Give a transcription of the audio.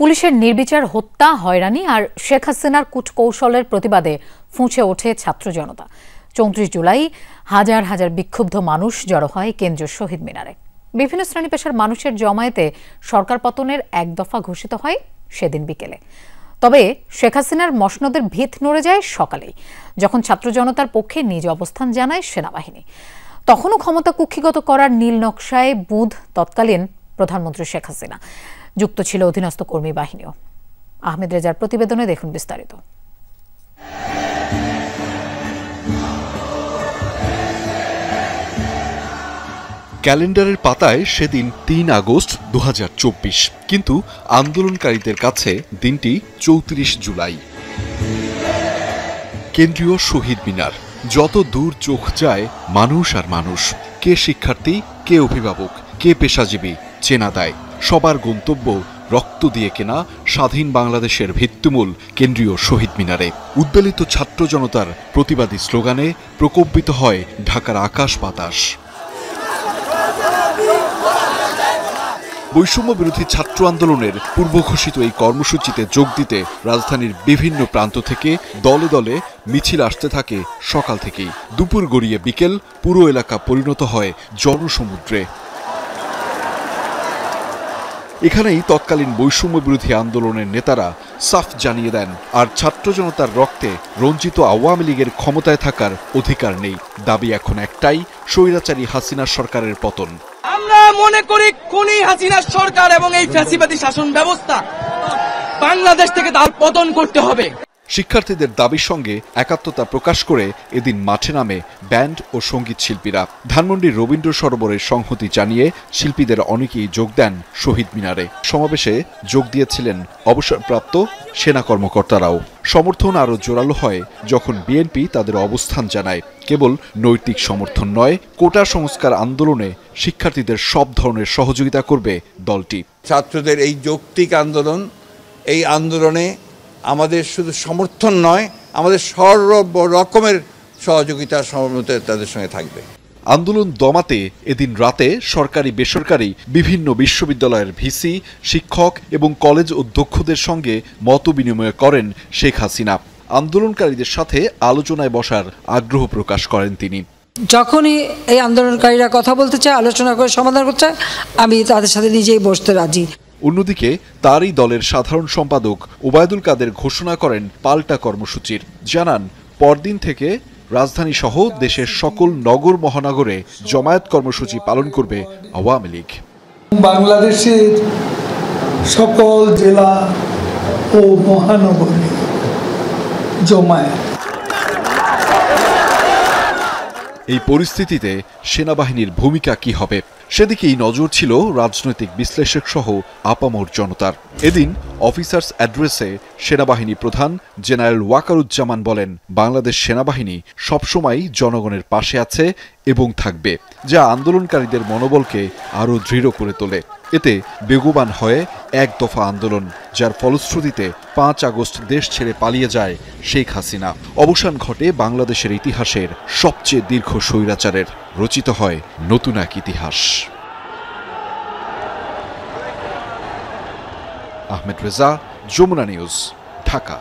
পুলিশের নির্বিচার হত্যা, হয়রানি আর শেখ হাসিনার কূটকৌশলের প্রতিবাদে ফুঁসে ওঠে ছাত্র জনতা। ৩৪ জুলাই হাজার হাজার বিক্ষুব্ধ মানুষ জড়ো হয় কেন্দ্রীয় শহীদ মিনারে। বিভিন্ন শ্রেণী পেশার মানুষের জমায়েতে সরকার পতনের এক দফা ঘোষিত হয় সেদিন বিকেলে। তবে শেখ হাসিনার মসনদের ভিত নড়ে যায় সকালেই, যখন ছাত্র জনতার পক্ষে নিজ অবস্থান জানায় সেনাবাহিনী। তখনও ক্ষমতা কুক্ষিগত করার নীল নকশায় বুঁদ তৎকালীন প্রধানমন্ত্রী শেখ হাসিনা। যুক্ত ছিল অধীনস্থ কর্মী বাহিনীও। আহমেদ রেজার প্রতিবেদনে দেখুন বিস্তারিত। ক্যালেন্ডারের পাতায় সেদিন ৩ আগস্ট ২০২৪, কিন্তু আন্দোলনকারীদের কাছে দিনটি ৩৪ জুলাই। কেন্দ্রীয় শহীদ মিনার, যত দূর চোখ যায় মানুষ আর মানুষ। কে শিক্ষার্থী, কে অভিভাবক, কে পেশাজীবী, চেনা দেয়। সবার গন্তব্য রক্ত দিয়ে কেনা স্বাধীন বাংলাদেশের ভিত্তিমূল কেন্দ্রীয় শহীদ মিনারে। উদ্বেলিত ছাত্র জনতার প্রতিবাদী স্লোগানে প্রকম্পিত হয় ঢাকার আকাশ বাতাস। বৈষম্য বিরোধী ছাত্র আন্দোলনের পূর্বঘোষিত এই কর্মসূচিতে যোগ দিতে রাজধানীর বিভিন্ন প্রান্ত থেকে দলে দলে মিছিল আসতে থাকে সকাল থেকেই। দুপুর গড়িয়ে বিকেল, পুরো এলাকা পরিণত হয় জনসমুদ্রে। এখানেই তৎকালীন বৈষম্য বিরোধী আন্দোলনের নেতারা সাফ জানিয়ে দেন, আর ছাত্র জনতার রক্তে রঞ্জিত আওয়ামী লীগের ক্ষমতায় থাকার অধিকার নেই। দাবি এখন একটাই, স্বৈরাচারী হাসিনা সরকারের পতন। আমরা মনে করি খুনি হাসিনা সরকার এবং এই ফ্যাসিবাদী শাসন ব্যবস্থা বাংলাদেশ থেকে তার পতন করতে হবে। শিক্ষার্থীদের দাবির সঙ্গে একাত্মতা প্রকাশ করে এদিন মাঠে নামে ব্যান্ড ও সঙ্গীত শিল্পীরা। ধানমন্ডির রবীন্দ্র সরোবরের সংহতি জানিয়ে শিল্পীদের অনেকেই যোগ দেন শহীদ মিনারে। সমাবেশে যোগ দিয়েছিলেন অবসরপ্রাপ্ত সেনা কর্মকর্তারাও। সমর্থন আরও জোরালো হয় যখন বিএনপি তাদের অবস্থান জানায়। কেবল নৈতিক সমর্থন নয়, কোটা সংস্কার আন্দোলনে শিক্ষার্থীদের সব ধরনের সহযোগিতা করবে দলটি। ছাত্রদের এই যৌক্তিক আন্দোলন, এই আন্দোলনে আমাদের শুধু সমর্থন নয়, আমাদের সর্ব রকমের সহযোগিতা সহমত তাদের সঙ্গে থাকবে। আন্দোলন দমাতে এদিন রাতে সরকারি বেসরকারি বিভিন্ন বিশ্ববিদ্যালয়ের ভিসি, শিক্ষক এবং কলেজ অধ্যক্ষদের সঙ্গে মত বিনিময় করেন শেখ হাসিনা। আন্দোলনকারীদের সাথে আলোচনায় বসার আগ্রহ প্রকাশ করেন তিনি। যখনই এই আন্দোলনকারীরা কথা বলতে চায়, আলোচনা করে সমাধান করতে চায়, আমি তাদের সাথে নিজেই বসতে রাজি। অন্যদিকে তারই দলের সাধারণ সম্পাদক ওবায়দুল কাদের ঘোষণা করেন পাল্টা কর্মসূচির। জানান, পরদিন থেকে রাজধানী সহ দেশের সকল নগর মহানগরে জমায়েত কর্মসূচি পালন করবে আওয়ামী লীগ। বাংলাদেশের সকল জেলা ও মহানগরে জমায়েত। এই পরিস্থিতিতে সেনাবাহিনীর ভূমিকা কি হবে, সেদিকেই নজর ছিল রাজনৈতিক বিশ্লেষক সহ আপামর জনতার। এদিন অফিসার্স অ্যাড্রেসে সেনাবাহিনী প্রধান জেনারেল ওয়াকারুজ্জামান বলেন, বাংলাদেশ সেনাবাহিনী সবসময় জনগণের পাশে আছে এবং থাকবে, যা আন্দোলনকারীদের মনোবলকে আরও দৃঢ় করে তোলে। এতে বেগবান হয় এক দফা আন্দোলন, যার ফলশ্রুতিতে ৫ আগস্ট দেশ ছেড়ে পালিয়ে যায় শেখ হাসিনা। অবসান ঘটে বাংলাদেশের ইতিহাসের সবচেয়ে দীর্ঘ স্বৈরাচারের। রচিত হয় নতুন এক ইতিহাস। আহমেদ রেজা, যমুনা নিউজ, ঢাকা।